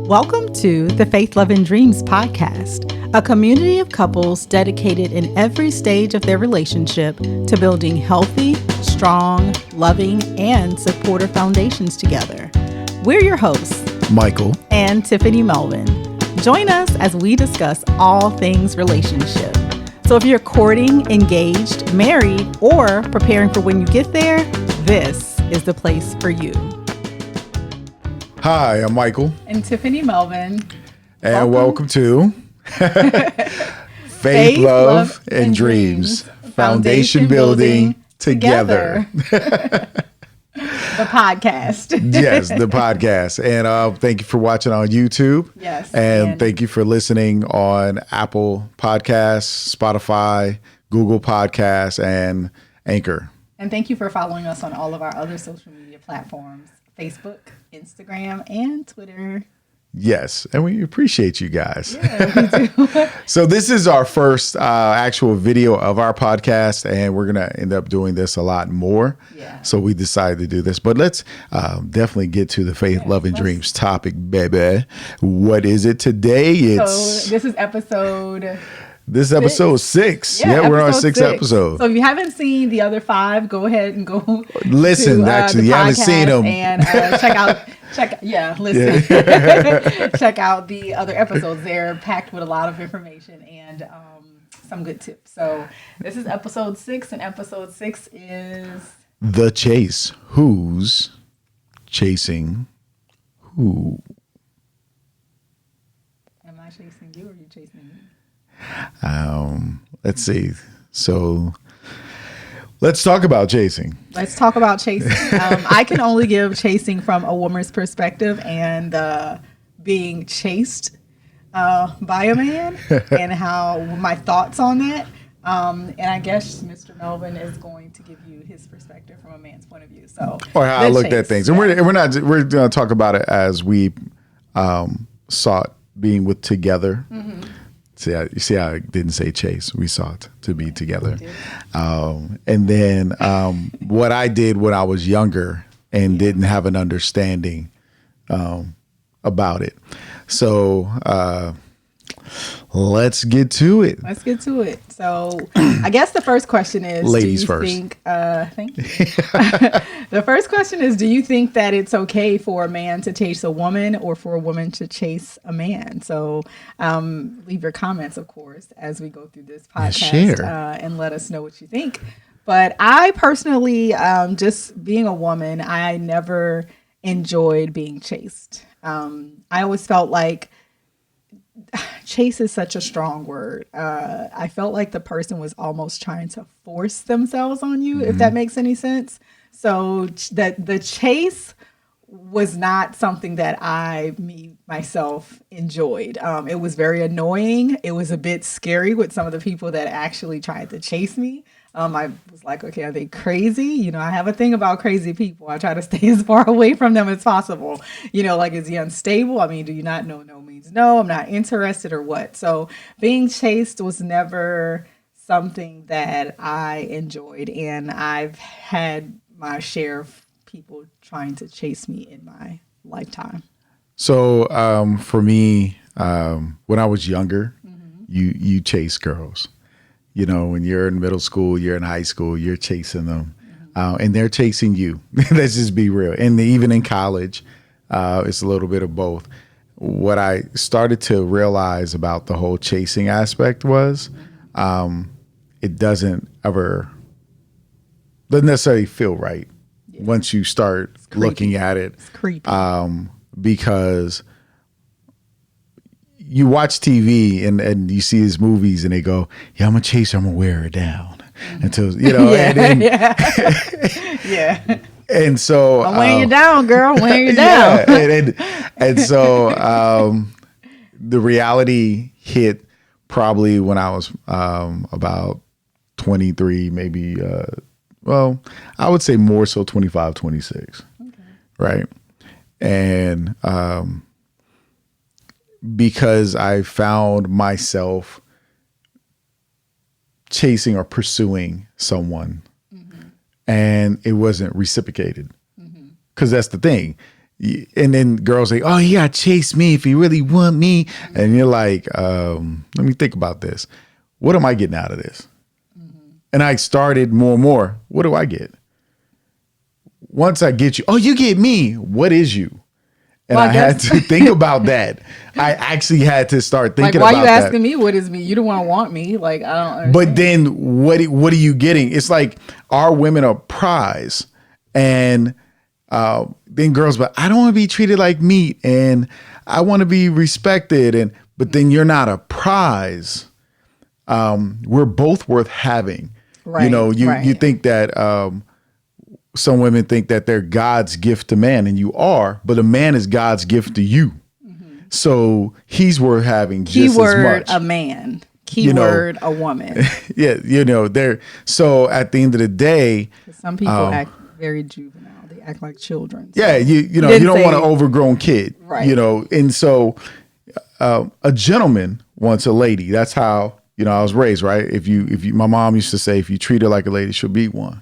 Welcome to the Faith, Love, and Dreams podcast, a community of couples dedicated in every stage of their relationship to building healthy, strong, loving, and supportive foundations together. We're your hosts, Michael and Tiffany Melvin. Join us as we discuss all things relationship. So if you're courting, engaged, married, or preparing for when you get there, this is the place for you. Hi, I'm Michael. And Tiffany Melvin. And welcome to Faith, Love, and Dreams. Foundation building together. The podcast. Yes, the podcast. And thank you for watching on YouTube. Yes. And thank you for listening on Apple Podcasts, Spotify, Google Podcasts, and Anchor. And thank you for following us on all of our other social media platforms, Facebook, Instagram, and Twitter. Yes, and we appreciate you guys. Yeah, we do. So this is our first actual video of our podcast, and we're going to end up doing this a lot more. Yeah. So we decided to do this. But let's definitely get to the Faith, Love, and Dreams topic, baby. What is it today? So this is episode... This is episode 6. Yeah, we're on 6 episodes. So if you haven't seen the other 5, go ahead and go listen. Actually, you haven't seen them, and listen. Check out the other episodes. They're packed with a lot of information and some good tips. So this is episode 6, and episode 6 is The Chase. Who's chasing who? Am I chasing you or are you chasing me? Let's see. So let's talk about chasing. Let's talk about chasing. I can only give chasing from a woman's perspective and being chased by a man and how my thoughts on that. And I guess Mr. Melvin is going to give you his perspective from a man's point of view. So, or how I looked at things, and we're going to talk about it as we sought being with together. Mm-hmm. You see how I didn't say chase. We sought to be together. And then what I did when I was younger and didn't have an understanding about it. So let's get to it. Let's get to it. So I guess the first question is, ladies first. Thank you. The first question is, do you think that it's okay for a man to chase a woman or for a woman to chase a man? So leave your comments, of course, as we go through this podcast and let us know what you think. But I personally, just being a woman, I never enjoyed being chased. I always felt like chase is such a strong word. I felt like the person was almost trying to force themselves on you, if that makes any sense. So that the chase was not something that myself enjoyed. It was very annoying. It was a bit scary with some of the people that actually tried to chase me. I was like, okay, are they crazy? You know, I have a thing about crazy people. I try to stay as far away from them as possible. You know, like, is he unstable? I mean, do you not know? No means no. I'm not interested or what? So being chased was never something that I enjoyed. And I've had my share of people trying to chase me in my lifetime. So for me, when I was younger, you chase girls. You know, when you're in middle school, you're in high school, you're chasing them, and they're chasing you. Let's just be real. And even in college, it's a little bit of both. What I started to realize about the whole chasing aspect was it doesn't necessarily feel right once you start looking at it. It's creepy. Because you watch TV and you see these movies and they go, yeah, I'm going to chase her. I'm going to wear her down until, you know. Yeah. And so. I'm weighing you down, girl. I'm weighing you down. And so the reality hit probably when I was about 23, maybe, I would say more so 25, 26. Okay. Right. And, because I found myself chasing or pursuing someone and it wasn't reciprocated. Because that's the thing. And then girls say, oh, he got to chase me if he really want me. And you're like, let me think about this. What am I getting out of this? And I started more and more. What do I get? Once I get you, oh, you get me. What is you? And I had to think about that. I actually had to start thinking about that. Why are you asking me what is me? You don't want me. Like, I don't understand. But then what are you getting? It's like our women are prize. And then girls, but I don't want to be treated like meat and I want to be respected. But then you're not a prize. We're both worth having. Right, you think that some women think that they're God's gift to man, and you are, but a man is God's gift to you. Mm-hmm. So he's worth having just as much. Keyword a man. Keyword a woman. Yeah, they're so at the end of the day, some people act very juvenile. They act like children. So. Yeah, you don't want an overgrown kid. Right. And so a gentleman wants a lady. That's how I was raised, right? If you my mom used to say, if you treat her like a lady, she'll be one.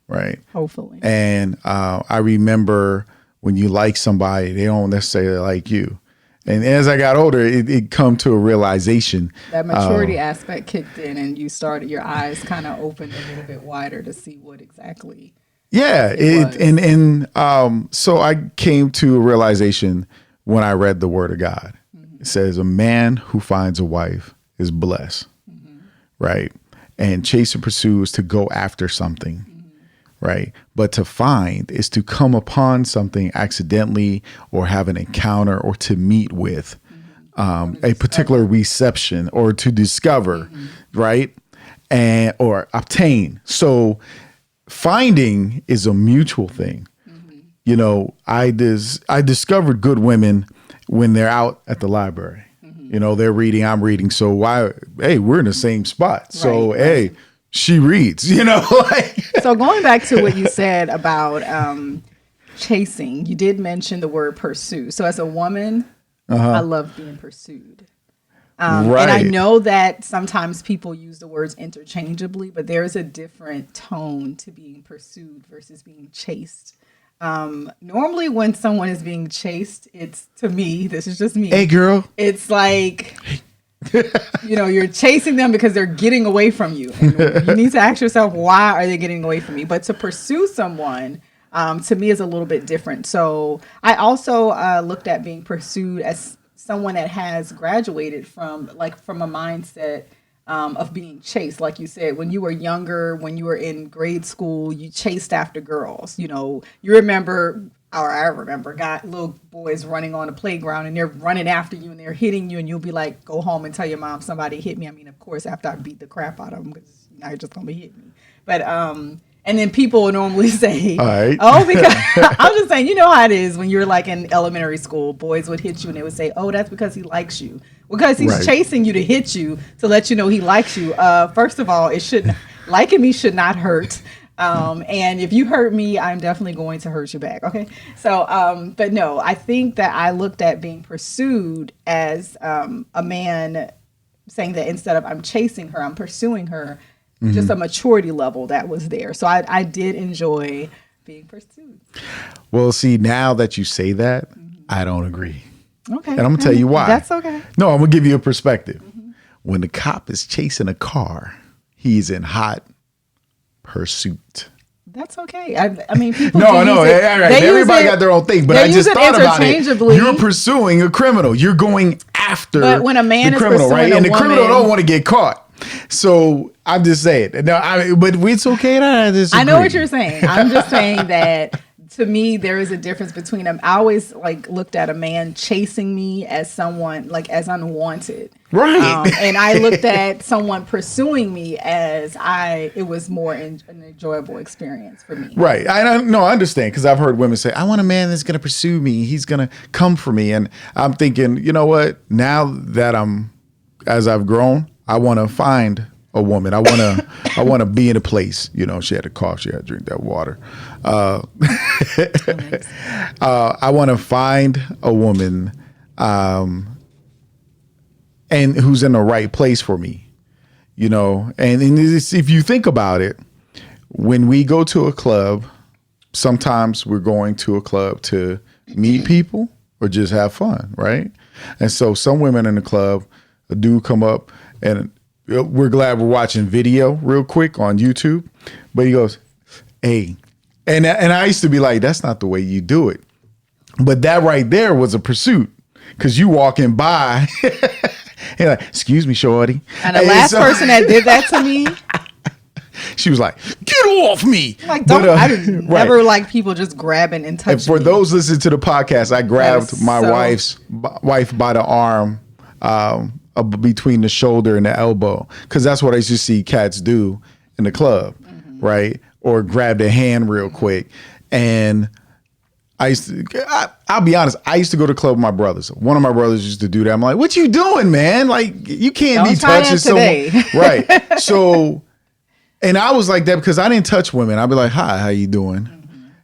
Right. Hopefully. And I remember when you like somebody, they don't necessarily like you. And as I got older, it come to a realization. That maturity aspect kicked in and you started, your eyes kind of opened a little bit wider to see what exactly. Yeah. So I came to a realization when I read the word of God. Mm-hmm. It says a man who finds a wife is blessed. Mm-hmm. Right. And chase and pursue is to go after something. Right. But to find is to come upon something accidentally or have an encounter or to meet with a particular reception or to discover. Right. Or obtain. So finding is a mutual thing. I discovered good women when they're out at the library. They're reading, I'm reading. So we're in the same spot. So, hey. She reads, So going back to what you said about chasing, you did mention the word pursue. So as a woman, I love being pursued. And I know that sometimes people use the words interchangeably, but there is a different tone to being pursued versus being chased. Normally when someone is being chased, it's, to me, this is just me. Hey, girl. It's like... you're chasing them because they're getting away from you. And you need to ask yourself, why are they getting away from me? But to pursue someone, to me, is a little bit different. So I also looked at being pursued as someone that has graduated from a mindset of being chased. Like you said, when you were younger, when you were in grade school, you chased after girls. You remember... Or I remember little boys running on the playground and they're running after you and they're hitting you and you'll be like, go home and tell your mom somebody hit me. I mean, of course, after I beat the crap out of them because now you're just going to be hitting me. But, and then people will normally say, all right. Oh, because I'm just saying, you know how it is when you're like in elementary school, boys would hit you and they would say, oh, that's because he likes you. Because he's chasing you to hit you to let you know he likes you. First of all, liking me should not hurt. And if you hurt me, I'm definitely going to hurt you back. Okay. So, but no, I think that I looked at being pursued as, a man saying that instead of I'm chasing her, I'm pursuing her, just a maturity level that was there. So I did enjoy being pursued. Well, see, now that you say that, I don't agree. Okay. And I'm gonna tell you why. That's okay. No, I'm gonna give you a perspective. When the cop is chasing a car, he's in hot pursuit. That's okay. I mean, people. No. All right. Everybody got their own thing, but I just thought about it. You're pursuing a criminal. You're going after. But when a man the is criminal, pursuing right, and the woman, criminal don't want to get caught. So I'm just saying. No, but it's okay to disagree. I know what you're saying. I'm just saying that. To me, there is a difference between them. I always looked at a man chasing me as someone as unwanted. Right. And I looked at someone pursuing me as it was more an enjoyable experience for me. Right. I understand because I've heard women say, I want a man that's going to pursue me. He's going to come for me. And I'm thinking, you know what? Now that as I've grown, I want to find a woman. I want to be in a place. She had a cough. She had to drink that water. I want to find a woman, and who's in the right place for me. And if you think about it, when we go to a club, sometimes we're going to a club to meet people or just have fun, right? And so some women in the club, a dude come up and we're glad we're watching video real quick on YouTube, but he goes, hey, and I used to be like, that's not the way you do it. But that right there was a pursuit because you walking by and like, excuse me, shorty. And the last person that did that to me, she was like, get off me. Like, don't, I never like people just grabbing and touching and for me. those listening to the podcast, I grabbed my wife by the arm between the shoulder and the elbow, because that's what I used to see cats do in the club, right? Or grab their hand real quick. And I'll be honest, I used to go to the club with my brothers. One of my brothers used to do that. I'm like, what you doing, man? Like, you can't be touching someone. Right. So, and I was like that because I didn't touch women. I'd be like, hi, how you doing?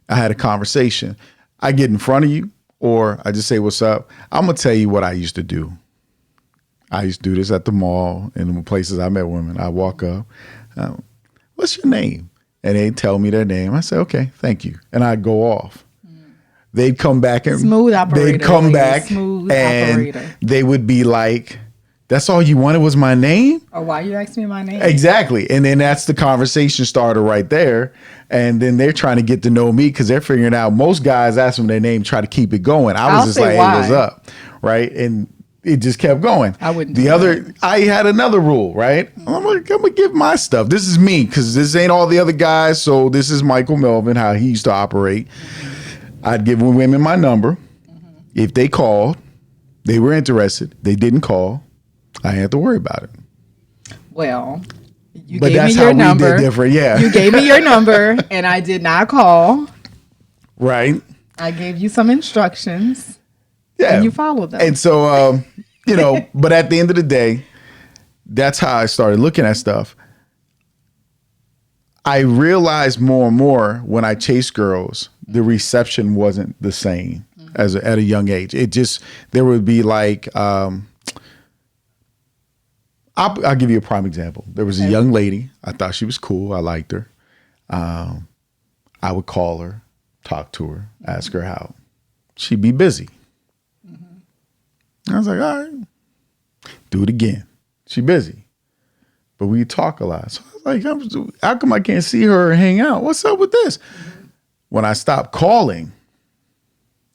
I had a conversation. I get in front of you or I just say, what's up? I'm going to tell you what I used to do. I used to do this at the mall and the places I met women. I walk up, what's your name? And they tell me their name. I say, okay, thank you. And I go off. They'd come back and smooth operator. They'd come back smooth and operator. They would be like, that's all you wanted was my name? Or why you asked me my name? Exactly. And then that's the conversation starter right there. And then they're trying to get to know me because they're figuring out most guys ask them their name, try to keep it going. I was just like, hey, what's up? Right. And it just kept going. I wouldn't. I had another rule, right? I'm gonna give my stuff. This is me because this ain't all the other guys. So this is Michael Melvin, how he used to operate. I'd give women my number. If they called, they were interested. They didn't call, I didn't have to worry about it. Well, you gave me your number. We did different. Yeah. You gave me your number and I did not call. Right. I gave you some instructions. Yeah. And you followed them. And so, but at the end of the day, that's how I started looking at stuff. I realized more and more when I chased girls, the reception wasn't the same at a young age. It just, there would be like, I'll give you a prime example. There was a young lady. I thought she was cool. I liked her. I would call her, talk to her, ask her how. She'd be busy. I was like, all right, do it again. She busy. But we talk a lot. So I was like, how come I can't see her or hang out? What's up with this? When I stopped calling,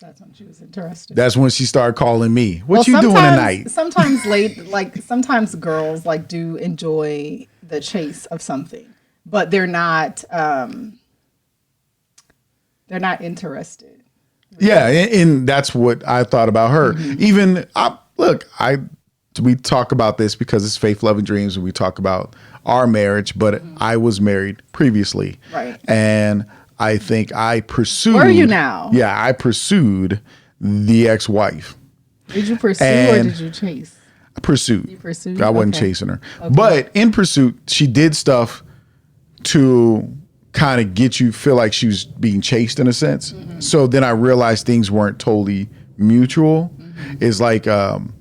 that's when she was interested. That's when she started calling me. What you doing tonight? Sometimes sometimes girls like do enjoy the chase of something, but they're not interested. Yeah, and that's what I thought about her. Even we talk about this because it's Faith, Love, and Dreams, and we talk about our marriage. But I was married previously, right? And I think I pursued. Where are you now? Yeah, I pursued the ex-wife. Did you pursue or did you chase? I pursued. You pursued. I wasn't chasing her, but in pursuit, she did stuff to kind of get you feel like she was being chased in a sense. So then I realized things weren't totally mutual. It's like you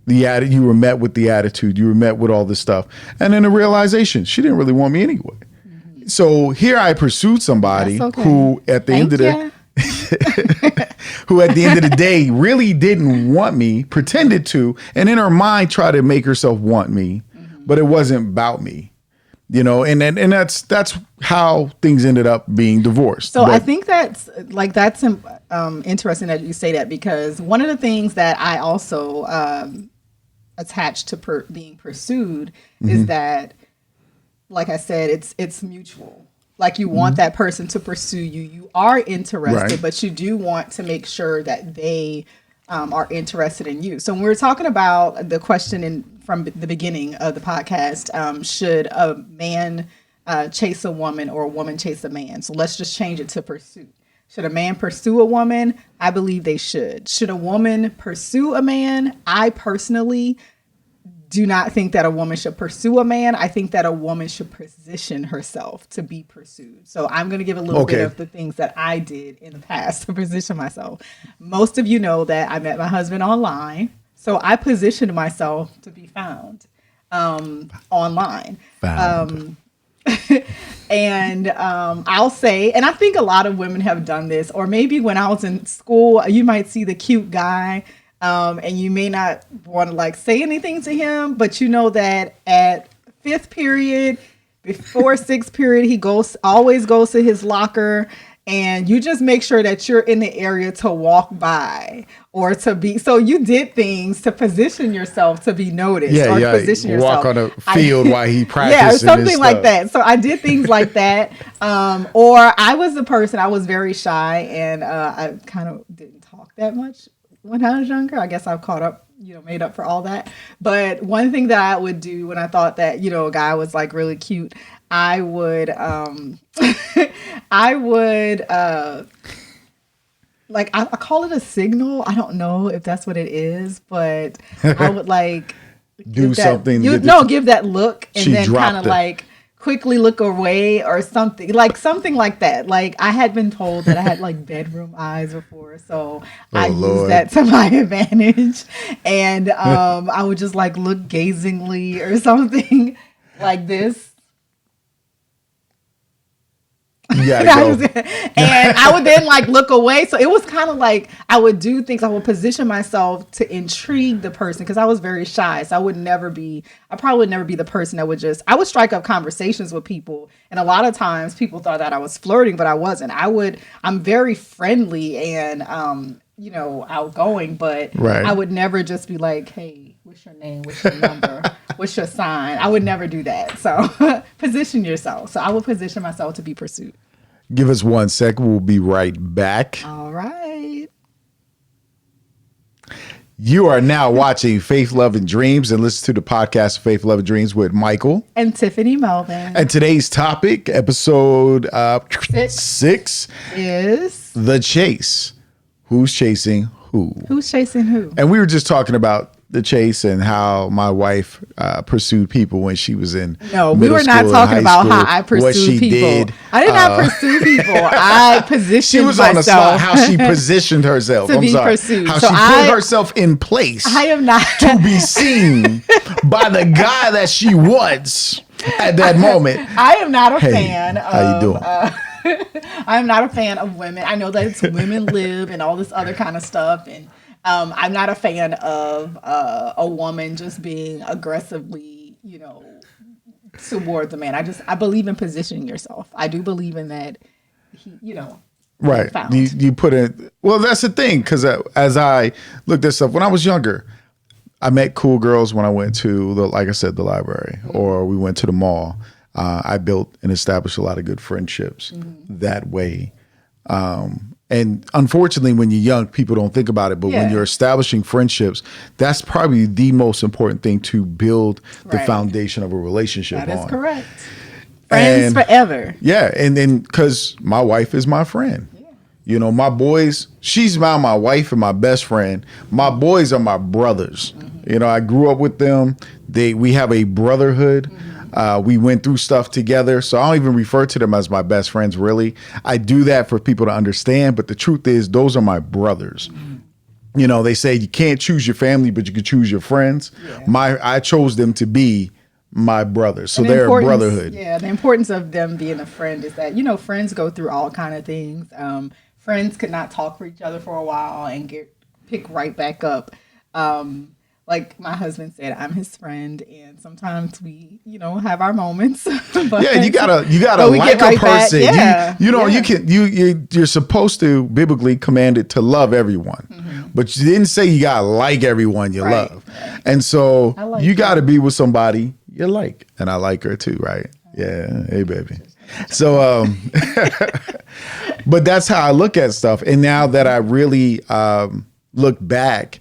were met with the attitude, you were met with all this stuff, and then the realization she didn't really want me anyway. So here I pursued somebody who at the end of the day really didn't want me, pretended to, and in her mind tried to make herself want me, but it wasn't about me. And that's how things ended up being divorced. So I think that's interesting that you say that, because one of the things that I also attached to being pursued is that, like I said, it's mutual. Like you want that person to pursue you. You are interested, but you do want to make sure that they are interested in you. So when we're talking about the question from the beginning of the podcast, should a man chase a woman or a woman chase a man? So let's just change it to pursuit. Should a man pursue a woman? I believe they should. Should a woman pursue a man? I personally do not think that a woman should pursue a man. I think that a woman should position herself to be pursued. So I'm going to give a little bit of the things that I did in the past to position myself. Most of you know that I met my husband online. So I positioned myself to be found online. And I'll say, and I think a lot of women have done this, or maybe when I was in school, you might see the cute guy, and you may not want to like say anything to him, but you know that at fifth period, before sixth period, he always goes to his locker. And you just make sure that you're in the area to walk by or to be. So you did things to position yourself to be noticed. Yeah, or yeah. Position yourself. Walk on a field while he practices. Yeah, or something like that. So I did things like that. Or I was the person. I was very shy, and I kind of didn't talk that much when I was younger. I guess I've caught up, made up for all that. But one thing that I would do when I thought that, a guy was like really cute, I would, like, I call it a signal. I don't know if that's what it is, but I would like do something. Give that look and then kind of like quickly look away or something like that. Like I had been told that I had like bedroom eyes before, so I used that to my advantage, and I would just like look gazingly or something like this. You gotta go. And I would then like look away. So it was kind of like I would do things. I would position myself to intrigue the person because I was very shy. So I probably would never be the person that I would strike up conversations with people. And a lot of times people thought that I was flirting, but I wasn't. I'm very friendly and, outgoing, but I would never just be like, hey, what's your name? What's your number? What's your sign? I would never do that. So position yourself. So I would position myself to be pursued. Give us 1 second. We'll be right back. All right. You are now watching Faith, Love, and Dreams and listen to the podcast Faith, Love, and Dreams with Michael and Tiffany Melvin. And today's topic, episode 6, is The Chase. Who's chasing who? Who's chasing who? And we were just talking about the chase and how my wife pursued people when she was in No, we were not talking about how I pursued people. Did. I did not pursue people. I positioned myself. She was on the spot, how she positioned herself. to be pursued. How she put herself in place. I am not. to be seen by the guy that she wants at that moment. I am not a fan of... How you doing? I'm not a fan of women. I know that it's women live and all this other kind of stuff. And I'm not a fan of a woman just being aggressively, towards a man. I believe in positioning yourself. I do believe in that, Right. You put it. Well, that's the thing. Because as I looked at stuff, when I was younger, I met cool girls when I went to, the library, or we went to the mall. I built and established a lot of good friendships that way. And unfortunately, when you're young, people don't think about it. But when you're establishing friendships, that's probably the most important thing to build the foundation of a relationship on. That is correct. Friends forever. Yeah. And then because my wife is my friend. Yeah. My boys, she's my wife and my best friend. My boys are my brothers. I grew up with them. We have a brotherhood. We went through stuff together. So I don't even refer to them as my best friends, really. I do that for people to understand. But the truth is, those are my brothers. They say you can't choose your family, but you can choose your friends. Yeah. I chose them to be my brothers. So they're a brotherhood. Yeah, the importance of them being a friend is that, friends go through all kind of things. Friends could not talk for each other for a while and pick right back up. Like my husband said, I'm his friend, and sometimes we, have our moments. But, you gotta like a person. You're supposed to biblically commanded to love everyone, but you didn't say you gotta like everyone you love. And so you gotta be with somebody you like, and I like her too, right? Yeah, hey baby. So, but that's how I look at stuff. And now that I really look back.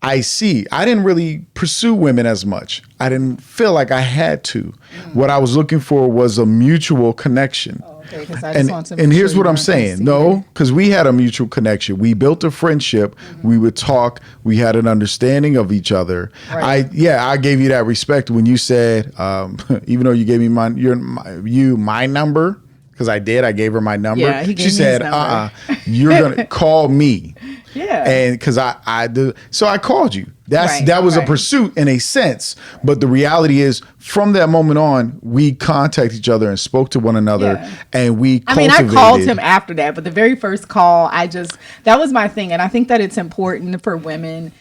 I see. I didn't really pursue women as much. I didn't feel like I had to. What I was looking for was a mutual connection. Oh, okay, and here's what I'm saying. No, because we had a mutual connection. We built a friendship. We would talk. We had an understanding of each other. Right. I gave you that respect when you said, even though you gave me my number, because I did. I gave her my number. Yeah, he gave She me his said, number. you're going to call me. Yeah. And because I do. So I called you. Right, That was a right. pursuit in a sense. But the reality is, from that moment on, we contacted each other and spoke to one another. Yeah. And we I mean, cultivated. I called him after that, but the very first call, that was my thing. And I think that it's important for women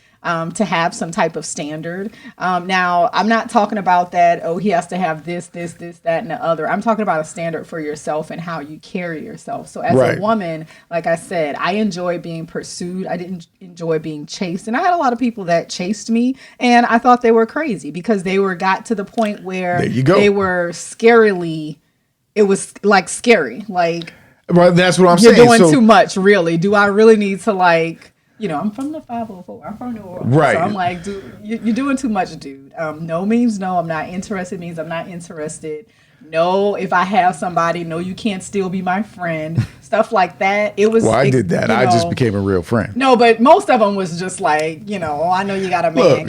to have some type of standard. Now, I'm not talking about that, he has to have this, that, and the other. I'm talking about a standard for yourself and how you carry yourself. So as Right. a woman, like I said, I enjoy being pursued. I didn't enjoy being chased. And I had a lot of people that chased me, and I thought they were crazy because they got to the point where There you go. they were it was like scary. Like, Well, that's what I'm you're saying. doing So- too much, really. Do I really need to, like, I'm from the 504. I'm from New Orleans. Right. So I'm like, dude, you're doing too much, dude. No means no. I'm not interested means I'm not interested. No, if I have somebody, no, you can't still be my friend. Stuff like that. It was. Well, I did that. I just became a real friend. No, but most of them was just like, I know you got a man. Look.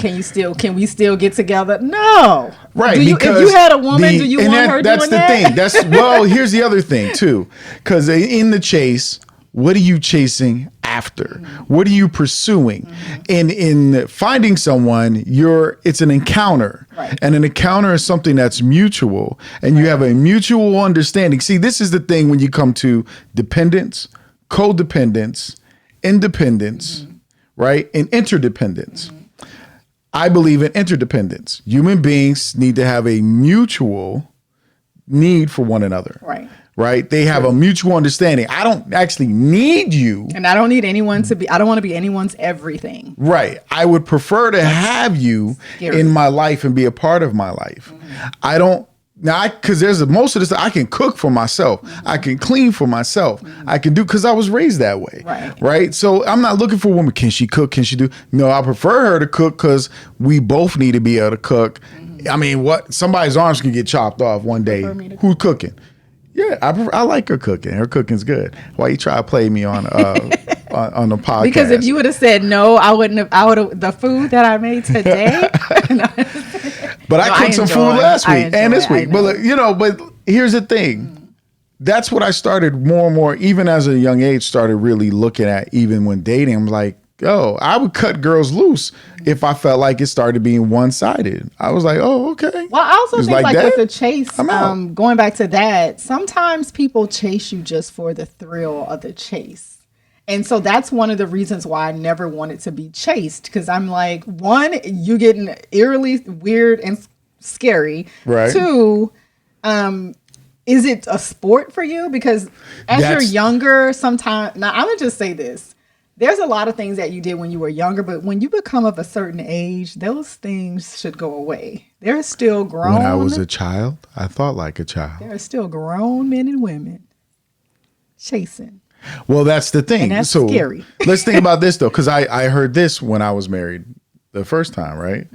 Can we still get together? No. Right. If you had a woman, do you want her that's doing the that? thing. Well, here's the other thing too. Because in the chase, what are you chasing after? What are you pursuing? In finding someone, it's an encounter. Right. And an encounter is something that's mutual. And you have a mutual understanding. See, this is the thing when you come to dependence, codependence, independence, right? And interdependence. I believe in interdependence. Human beings need to have a mutual need for one another. Right? They have a mutual understanding. I don't actually need you. And I don't need anyone I don't want to be anyone's everything. Right. I would prefer to have you scary. in my life and be a part of my life. I don't, now, because there's most of this, I can cook for myself. I can clean for myself. I can do, because I was raised that way. Right. So I'm not looking for a woman. Can she cook? Can she do? No, I prefer her to cook because we both need to be able to cook. I mean, somebody's arms can get chopped off one day. Who's cooking? Yeah, I like her cooking. Her cooking's good. Why you try to play me on on the podcast? Because if you would have said no, I would have the food that I made today. But I cooked some food last week and this week. But but here's the thing. That's what I started more and more, even as a young age, started really looking at, even when dating. I'm like, I would cut girls loose if I felt like it started being one-sided. I was like, okay. Well, I also think like with the chase, I'm out. going back to that, sometimes people chase you just for the thrill of the chase. And so that's one of the reasons why I never wanted to be chased. Because I'm like, one, you getting eerily weird and scary. Right. Two, is it a sport for you? Because as you're younger, sometimes, now I'm going to just say this. There's a lot of things that you did when you were younger, but when you become of a certain age, those things should go away. They're still grown. When I was a child, I thought like a child. There are still grown men and women chasing. Well, that's the thing. And that's scary. Let's think about this, though, because I heard this when I was married the first time, right?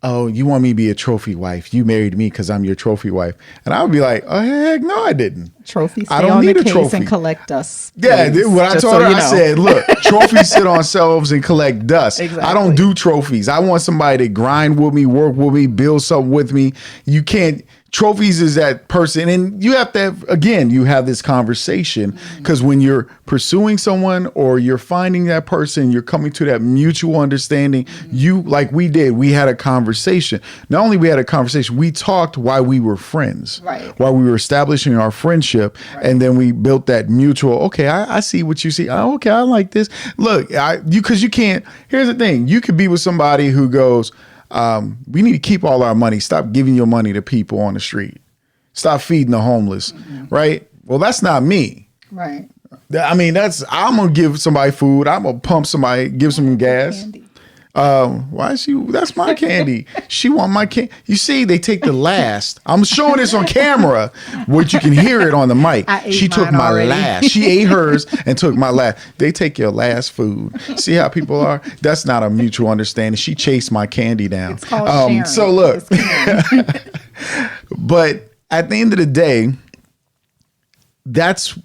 Oh, you want me to be a trophy wife? You married me because I'm your trophy wife. And I would be like, oh, heck no, I didn't. Trophies I stay don't on need the a case trophy. and collect dust. Yeah, please, what I just told so her, you I know. said, look, trophies sit on shelves and collect dust. Exactly. I don't do trophies. I want somebody to grind with me, work with me, build something with me. You can't. Trophies is that person. And you have to have, again, you have this conversation because when you're pursuing someone or you're finding that person, you're coming to that mutual understanding. You, like we did, we had a conversation. Not only we had a conversation, we talked while we were friends, while we were establishing our friendship. And then we built that mutual, okay, I see what you see. Oh, okay, I like this. Look, because you can't, here's the thing. You could be with somebody who goes, we need to keep all our money. Stop giving your money to people on the street. Stop feeding the homeless. Right? Well, that's not me. Right. I mean, I'm going to give somebody food. I'm going to pump somebody, give some gas. Candy. Why is that's my candy. She want my candy. You see, they take the last. I'm showing this on camera, which you can hear it on the mic. She took my last. She ate hers and took my last. They take your last food. See how people are? That's not a mutual understanding. She chased my candy down. It's called sharing. So look, but at the end of the day, that's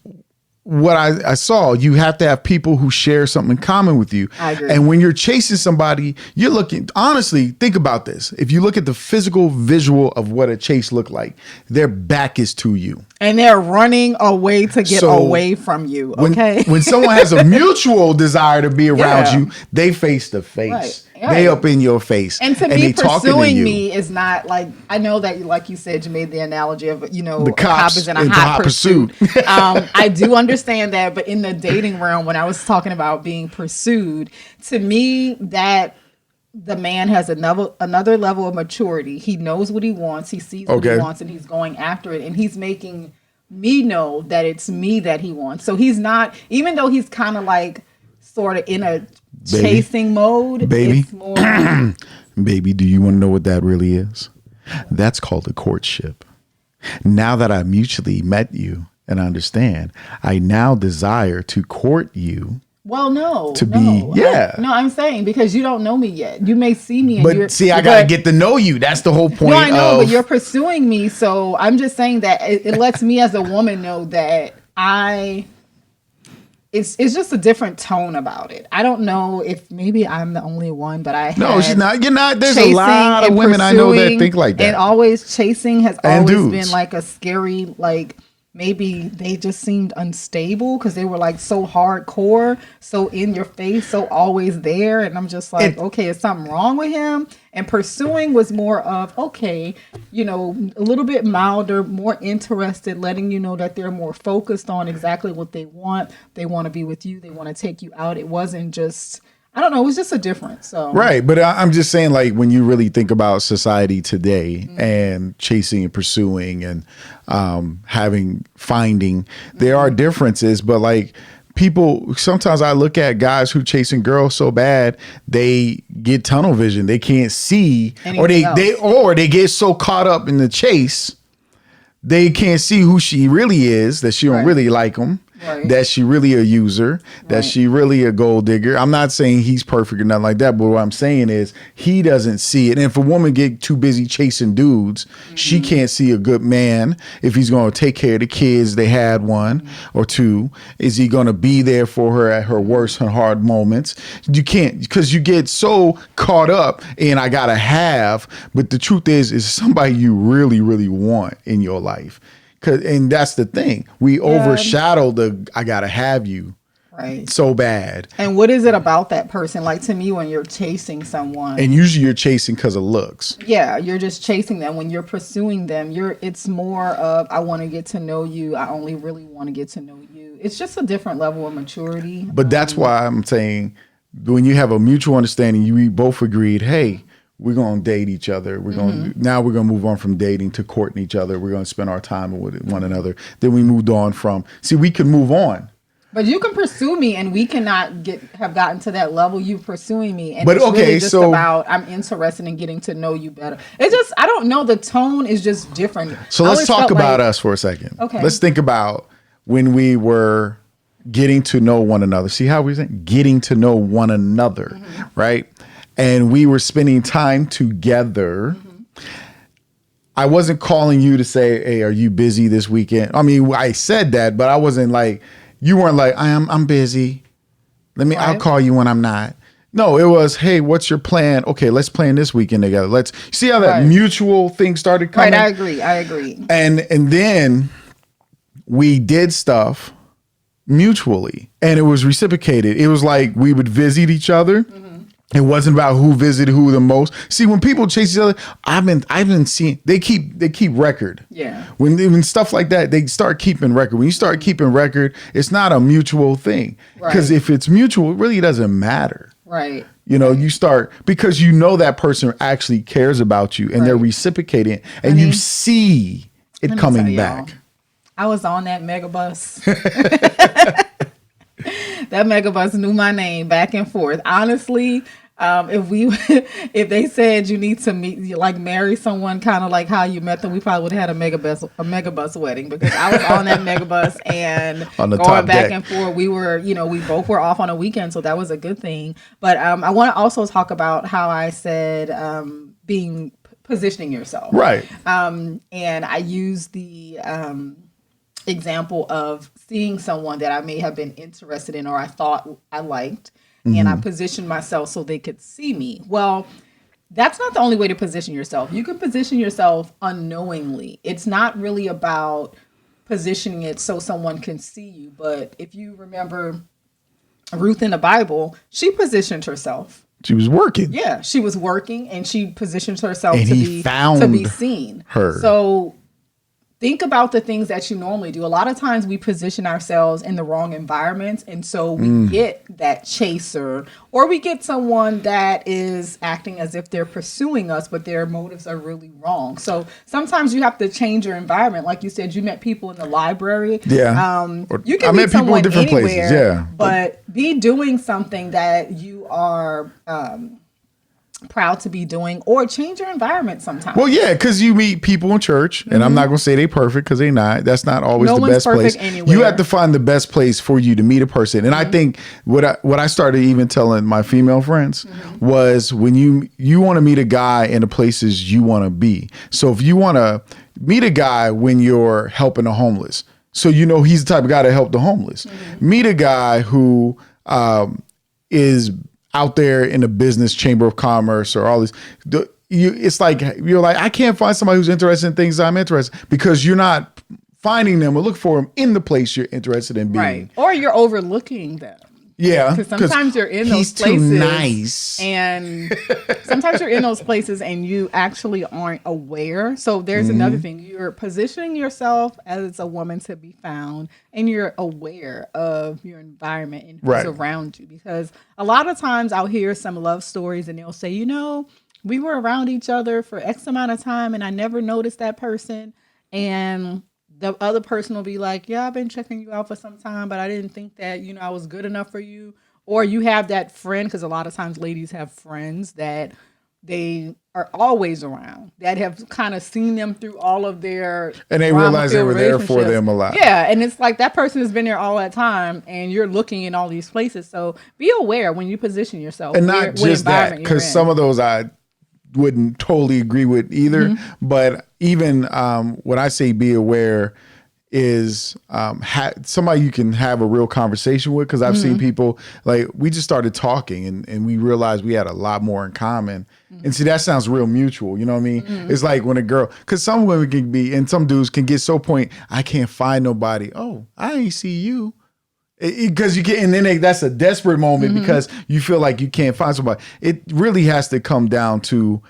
what I saw, you have to have people who share something in common with you. I agree. And when you're chasing somebody, you're looking, honestly, think about this. If you look at the physical visual of what a chase look like, their back is to you. And they're running away to get away from you. Okay. When someone has a mutual desire to be around Yeah. you, they face to face. Right. They up in your face. And to and me, they talking to pursuing you. me is not like, I know that, like you said, you made the analogy of, The a cop cops is in a in hot pursuit. pursuit. I do understand that. But in the dating realm, when I was talking about being pursued, to me, that the man has another level of maturity. He knows what he wants. He sees what he wants, and he's going after it. And he's making me know that it's me that he wants. So he's not, even though he's kind of like sort of in a chasing mode, Baby. it's more Baby, do you want to know what that really is? That's called a courtship. Now that I mutually met you and understand, I now desire to court you. Well, no. To be, yeah. I'm saying because you don't know me yet. You may see me, and But see, I gotta get to know you. That's the whole point. No, I know, but you're pursuing me, so I'm just saying that it lets me as a woman know that it's just a different tone about it. I don't know if maybe I'm the only one, but no, she's not. You're not. There's a lot of women I know that think like that. And always chasing has And always dudes. been like a scary, like maybe they just seemed unstable because they were like so hardcore, so in your face, so always there. And I'm just like, okay, is something wrong with him? And pursuing was more of, okay, a little bit milder, more interested, letting you know that they're more focused on exactly what they want. They want to be with you. They want to take you out. It wasn't just, I don't know. It was just a difference. So Right. But I'm just saying, like, when you really think about society today and chasing and pursuing and finding, there are differences. But like people, sometimes I look at guys who chasing girls so bad, they get tunnel vision. They can't see, or they get so caught up in the chase, they can't see who she really is, that she don't really like them. Right. That she really a user, that she really a gold digger. I'm not saying he's perfect or nothing like that, but what I'm saying is he doesn't see it. And if a woman get too busy chasing dudes, she can't see a good man if he's going to take care of the kids. They had one or two. Is he going to be there for her at her worst and hard moments? You can't, because you get so caught up in I gotta have. But the truth is somebody you really, really want in your life. And that's the thing. We overshadow the I gotta have you so bad. And what is it about that person? Like to me, when you're chasing someone, and usually you're chasing because of looks. Yeah, you're just chasing them. When you're pursuing them, it's more of I want to get to know you. I only really want to get to know you. It's just a different level of maturity. But that's why I'm saying when you have a mutual understanding, we both agreed, hey, we're going to date each other. We're going to move on from dating to courting each other. We're going to spend our time with one another. Then we moved on from, we could move on. But you can pursue me and we cannot have gotten to that level. You pursuing me. And it's really just about, I'm interested in getting to know you better. It's just, I don't know. The tone is just different. So let's talk about us for a second. Okay. Let's think about when we were getting to know one another. See how we're saying getting to know one another, right? And we were spending time together. I wasn't calling you to say, hey, are you busy this weekend? I mean, I said that, but I wasn't like, you weren't like, I'm busy. I'll call you when I'm not. No, it was, hey, what's your plan? Okay, let's plan this weekend together. Let's see how that mutual thing started coming. Right, I agree. And then we did stuff mutually and it was reciprocated. It was like we would visit each other. It wasn't about who visited who the most. See, when people chase each other, I've been seeing they keep record. Yeah. When stuff like that, they start keeping record. When you start keeping record, it's not a mutual thing. Because if it's mutual, it really doesn't matter. Right. You start because that person actually cares about you and they're reciprocating and you see it coming back. I was on that megabus. That megabus knew my name back and forth. Honestly, if they said you need to marry someone kind of like how you met them, we probably would have had a megabus wedding because I was on that megabus and going back and forth. We were, we both were off on a weekend, so that was a good thing. But I want to also talk about how I said positioning yourself, right? And I used the example of seeing someone that I may have been interested in or I thought I liked, and I positioned myself so they could see me. Well, that's not the only way to position yourself. You can position yourself unknowingly. It's not really about positioning it so someone can see you. But if you remember Ruth in the Bible, she positioned herself. She was working. Yeah, she was working and she positioned herself And to he found be seen. her. So think about the things that you normally do. A lot of times we position ourselves in the wrong environments, and so we get that chaser, or we get someone that is acting as if they're pursuing us, but their motives are really wrong. So sometimes you have to change your environment. Like you said, you met people in the library. Yeah. You can I meet met people in someone different anywhere, places. Yeah. but be doing something that you are proud to be doing, or change your environment sometimes. Well, yeah, because you meet people in church, and I'm not going to say they perfect because they not. That's not always No the one's best place. perfect anywhere. You have to find the best place for you to meet a person. And I think what I started even telling my female friends was when you want to meet a guy in the places you want to be. So if you want to meet a guy when you're helping the homeless, so you know he's the type of guy to help the homeless. Meet a guy who is out there in the business chamber of commerce or all this. It's like you're like, I can't find somebody who's interested in things I'm interested in, because you're not finding them or look for them in the place you're interested in being. Right. Or you're overlooking them. Yeah. Because sometimes you're in those places. He's too nice. And sometimes you're in those places and you actually aren't aware. So there's another thing. You're positioning yourself as a woman to be found, and you're aware of your environment and who's around you. Because a lot of times I'll hear some love stories and they'll say, you know, we were around each other for X amount of time and I never noticed that person. And the other person will be like, yeah, I've been checking you out for some time, but I didn't think that, you know, I was good enough for you. Or you have that friend, because a lot of times ladies have friends that they are always around, that have kind of seen them through all of their and they realize they were there for them a lot. Yeah. And it's like that person has been there all that time and you're looking in all these places. So be aware when you position yourself. And not just that, because some of those I wouldn't totally agree with either. But even when I say be aware is somebody you can have a real conversation with, because I've seen people, like, we just started talking and we realized we had a lot more in common. And see, that sounds real mutual. You know what I mean? It's like when a girl, because some women can be, and some dudes can get so point, I can't find nobody. Oh, I ain't see you. Because you get, and then that's a desperate moment because you feel like you can't find somebody. It really has to come down to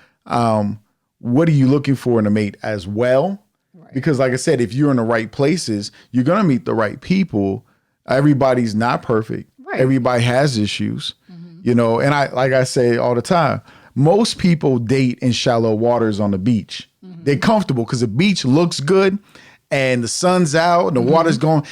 what are you looking for in a mate as well? Right. Because like I said, if you're in the right places, you're gonna meet the right people. Everybody's not perfect. Right. Everybody has issues, you know. And I say all the time, most people date in shallow waters on the beach. They're comfortable because the beach looks good, and the sun's out, and the water's going.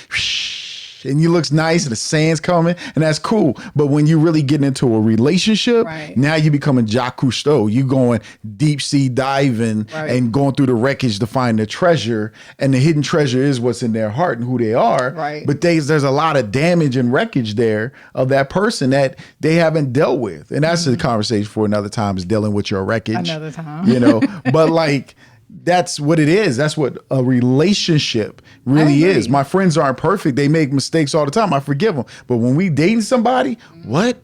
And you looks nice and the sand's coming and that's cool. But when you really get into a relationship, now you becoming Jacques Cousteau. You going deep sea diving and going through the wreckage to find the treasure. And the hidden treasure is what's in their heart and who they are. Right. But there's a lot of damage and wreckage there of that person that they haven't dealt with. And that's a conversation for another time, is dealing with your wreckage. Another time. You know, but like, that's what it is. That's what a relationship really is. My friends aren't perfect. They make mistakes all the time. I forgive them. But when we dating somebody, what?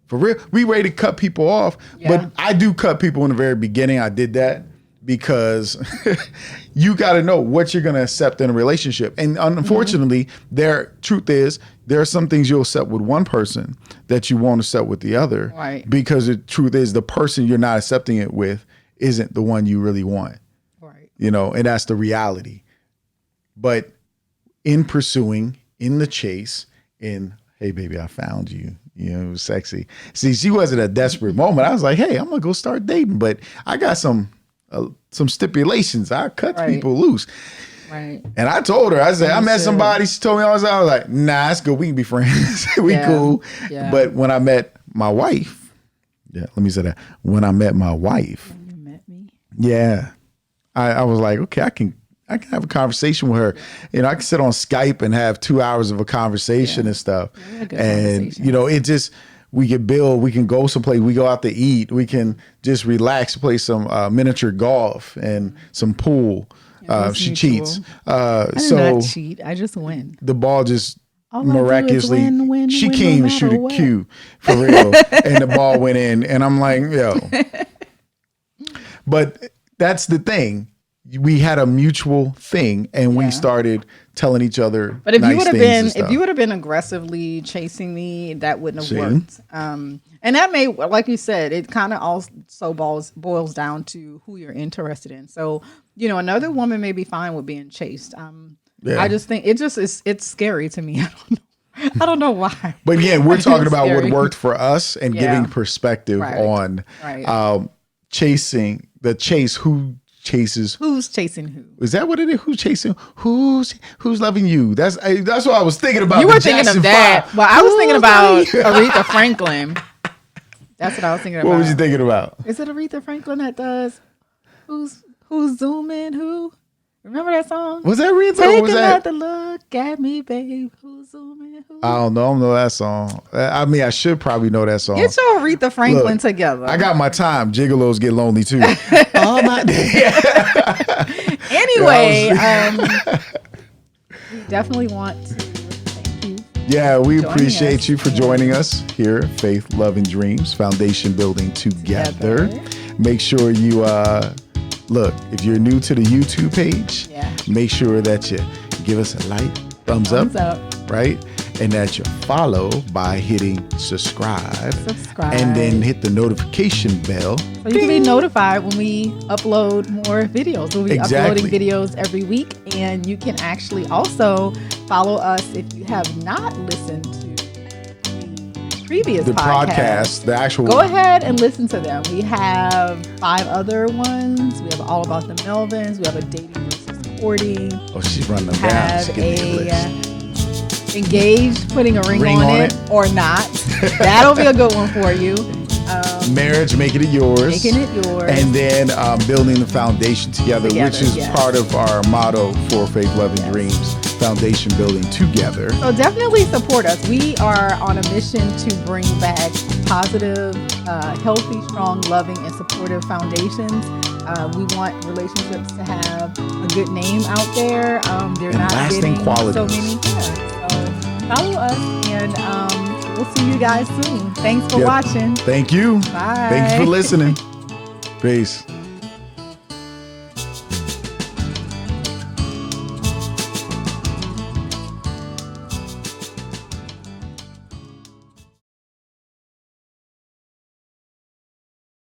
For real? We ready to cut people off. But I do cut people in the very beginning. I did that because you got to know what you're going to accept in a relationship. And unfortunately, truth is, there are some things you'll accept with one person that you won't accept with the other. Right. Because the truth is, the person you're not accepting it with isn't the one you really want. You know, and that's the reality. But in pursuing, in the chase, hey, baby, I found you. You know, it was sexy. See, she wasn't a desperate moment. I was like, hey, I'm going to go start dating. But I got some stipulations. I cut people loose. Right. And I told her, I said, I met somebody. She told me, I was like, nah, it's good. We can be friends. We cool. Yeah. But when I met my wife, let me say that. When I met my wife. When you met me? Yeah. I was like, okay, I can have a conversation with her. You know, I can sit on Skype and have 2 hours of a conversation and stuff. And, you know, it just, we can build, we can go someplace, we go out to eat, we can just relax, play some miniature golf and some pool. She mutual. cheats. I do So not cheat. I just win. the ball just All I do is miraculously, win, she win, came no and shoot matter a what. cue for real, and the ball went in, and I'm like, yo. But that's the thing. We had a mutual thing, and we started telling each other. But if nice you would have things been, and if stuff. you would have been aggressively chasing me, that wouldn't have See? worked. And that may, like you said, it kind of also boils down to who you're interested in. So, you know, another woman may be fine with being chased. Yeah. I just think it's scary to me. I don't know. I don't know why. But again, we're talking about what Scary. worked for us and giving perspective Right. on Right. chasing the chase. Who chases? Who's chasing who? Is that what it is? Who's chasing? Who's loving you? That's what I was thinking about. You were the thinking Jackson of that. 5. Well, I was thinking Who's about loving you? Aretha Franklin. That's what I was thinking about. What was you thinking about? Is it Aretha Franklin that does who's zooming who? Remember that song? Was that Rita? Take Or was that? another look at me, babe. Who's zooming who? I don't know. I don't know that song. I mean, I should probably know that song. Get your Aretha Franklin Look, together. I got my time. Gigolos get lonely too. All my Anyway, we definitely want to thank you. Yeah, we Joining appreciate us. you for joining us here, Faith, Love, and Dreams, foundation building together. Make sure you look, if you're new to the YouTube page, make sure that you give us a like, thumbs up, right? And that you follow by hitting subscribe. And then hit the notification bell. So you can be notified when we upload more videos. We'll be uploading videos every week. And you can actually also follow us if you have not listened to the previous podcast, the actual. Go ahead and listen to them. We have 5 other ones. We have All About the Melvins. We have a Dating versus Courting. Oh, she's running them We down. have She's giving me a list. Engaged, putting a ring on it or not. That'll be a good one for you. Marriage, making it yours. Making it yours. And then building the foundation together, which is part of our motto for Faith, Love, and Dreams, foundation building together. So definitely support us. We are on a mission to bring back positive, healthy, strong, loving, and supportive foundations. We want relationships to have a good name out there. They're and not lasting getting qualities. so many. So follow us, and we'll see you guys soon. Thanks for watching. Thank you. Bye. Thank you for listening. Peace.